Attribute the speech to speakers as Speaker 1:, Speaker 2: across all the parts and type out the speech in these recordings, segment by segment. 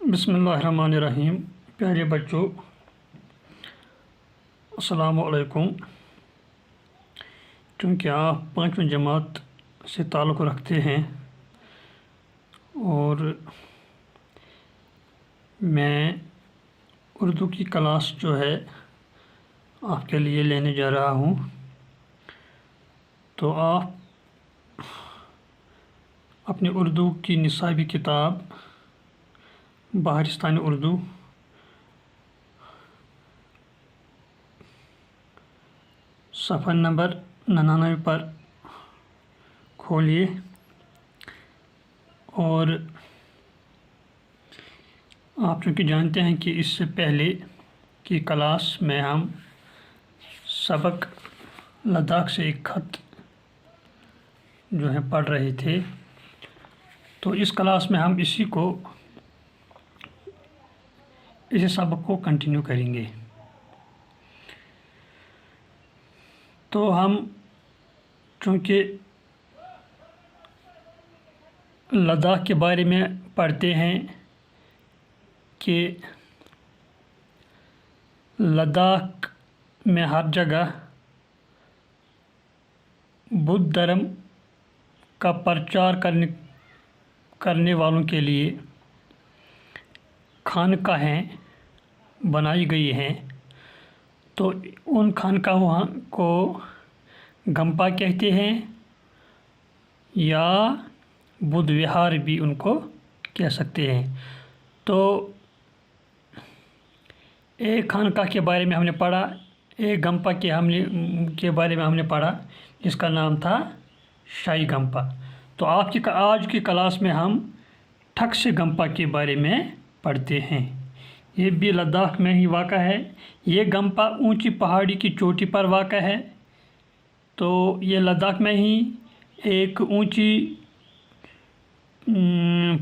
Speaker 1: بسم اللہ الرحمن الرحیم۔ پیارے بچوں، السلام علیکم۔ چونکہ آپ 5ویں جماعت سے تعلق رکھتے ہیں اور میں اردو کی کلاس جو ہے آپ کے لیے لینے جا رہا ہوں، تو آپ اپنی اردو کی نصابی کتاب بہارستان اردو صفحہ نمبر 99 پر کھولیے اور آپ چونکہ جانتے ہیں کہ اس سے پہلے کی کلاس میں ہم سبق لداخ سے ایک خط جو ہے پڑھ رہے تھے، تو اس کلاس میں ہم اسی سبق کو کنٹینیو کریں گے۔ تو ہم چونکہ لداخ کے بارے میں پڑھتے ہیں کہ لداخ میں ہر جگہ بدھ دھرم کا پرچار کرنے والوں کے لیے خانقاہیں بنائی گئی ہیں، تو ان خانقاہوں کو گمپا کہتے ہیں یا بدھ وہار بھی ان کو کہہ سکتے ہیں۔ تو ایک خانقاہ کے بارے میں ہم نے پڑھا، ایک گمپا کے بارے میں ہم نے پڑھا، جس کا نام تھا شاہی گمپا۔ تو آج کی کلاس میں ہم ٹھکسے گمپا کے بارے میں پڑھتے ہیں۔ یہ بھی لداخ میں ہی واقع ہے۔ یہ گمپا اونچی پہاڑی کی چوٹی پر واقع ہے، تو یہ لداخ میں ہی ایک اونچی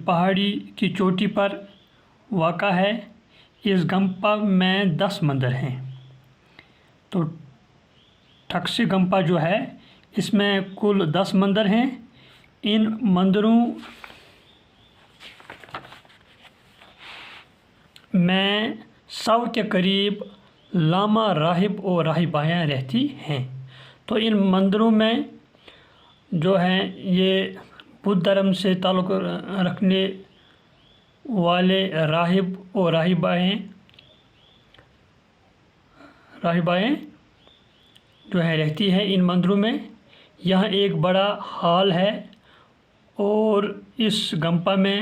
Speaker 1: پہاڑی کی چوٹی پر واقع ہے۔ اس گمپا میں 10 مندر ہیں۔ تو ٹھکسے گمپا جو ہے اس میں کل 10 مندر ہیں۔ ان مندروں میں 100 کے قریب لاما راہب اور راہبائیں رہتی ہیں۔ تو ان مندروں میں جو ہیں یہ بدھ دھرم سے تعلق رکھنے والے راہب اور راہبائیں جو ہے رہتی ہیں ان مندروں میں۔ یہاں ایک بڑا ہال ہے اور اس گمپا میں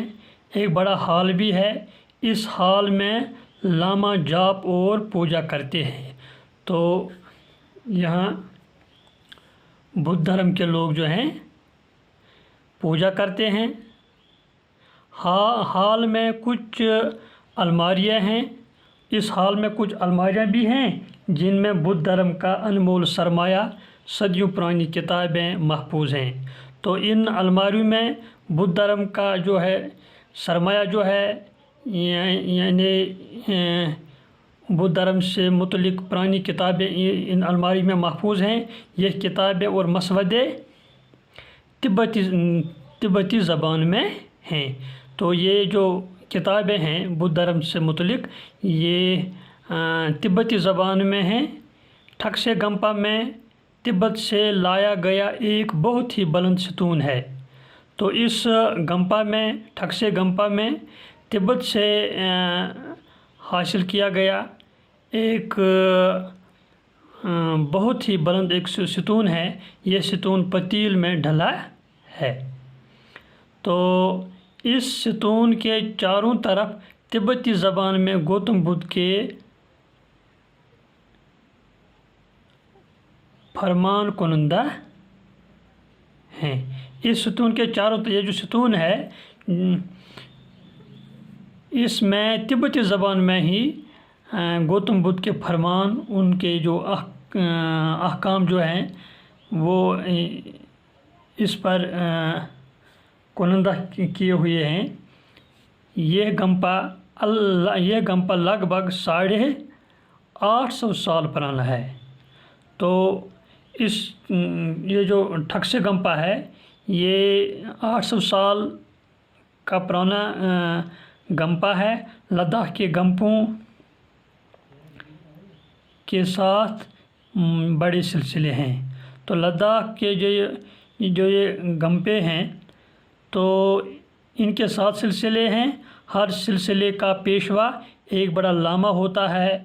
Speaker 1: ایک بڑا ہال بھی ہے۔ اس ہال میں لاما جاپ اور پوجا کرتے ہیں۔ تو یہاں بدھ دھرم کے لوگ جو ہیں پوجا کرتے ہیں۔ ہال میں کچھ الماریاں ہیں۔ اس ہال میں کچھ الماریاں بھی ہیں جن میں بدھ دھرم کا انمول سرمایہ صدیوں پرانی کتابیں محفوظ ہیں۔ تو ان الماریوں میں بدھ دھرم کا جو ہے سرمایہ جو ہے، یعنی بدھ دھرم سے متعلق پرانی کتابیں ان الماری میں محفوظ ہیں۔ یہ کتابیں اور مسودے تبتی زبان میں ہیں۔ تو یہ جو کتابیں ہیں بدھ دھرم سے متعلق، یہ تبتی زبان میں ہیں۔ ٹھکسے گمپا میں تبت سے لایا گیا ایک بہت ہی بلند ستون ہے۔ تو اس گمپا میں، ٹھکسے گمپا میں تبت سے حاصل کیا گیا ایک بہت ہی بلند ایک ستون ہے۔ یہ ستون پتیل میں ڈھلا ہے۔ تو اس ستون کے چاروں طرف تبتی زبان میں گوتم بدھ کے فرمان کنندہ ہیں۔ اس ستون کے چاروں طرف، یہ جو ستون ہے اس میں تبتی زبان میں ہی گوتم بدھ کے فرمان، ان کے جو احکام جو ہیں وہ اس پر کنندہ کیے ہوئے ہیں۔ یہ گمپا لگ بھگ 850 سال پرانا ہے۔ تو یہ جو ٹھکسے گمپا ہے یہ 800 سال کا پرانا گمپا ہے۔ لداخ کے گمپوں کے ساتھ بڑے سلسلے ہیں۔ تو لداخ کے جو یہ گمپے ہیں تو ان کے 7 سلسلے ہیں۔ ہر سلسلے کا پیشوا ایک بڑا لاما ہوتا ہے،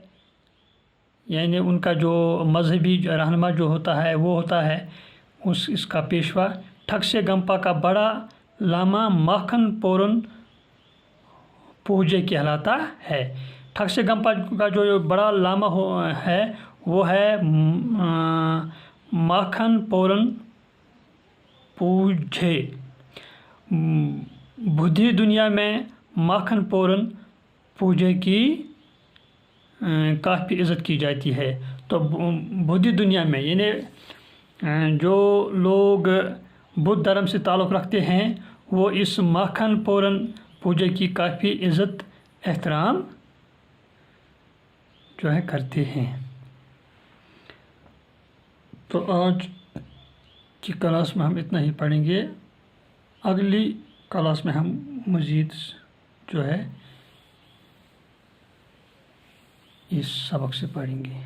Speaker 1: یعنی ان کا جو مذہبی رہنما جو ہوتا ہے وہ ہوتا ہے اس کا پیشوا۔ ٹھگسے گمپا کا بڑا لاما ماکھن پورن پوجے کہلاتا ہے۔ ٹھگسے گمپا کا جو بڑا لاما ہے وہ ہے ماکھن پورن پوجے۔ بدھی دنیا میں ماکھن پورن پوجے کی کافی عزت کی جاتی ہے۔ تو بدھی دنیا میں یعنی جو لوگ بدھ دھرم سے تعلق رکھتے ہیں وہ اس ماکھن پورن پوجے کی کافی عزت احترام جو ہے کرتے ہیں۔ تو آج کی کلاس میں ہم اتنا ہی پڑھیں گے۔ اگلی کلاس میں ہم مزید جو ہے اس سبق سے پڑھیں گے۔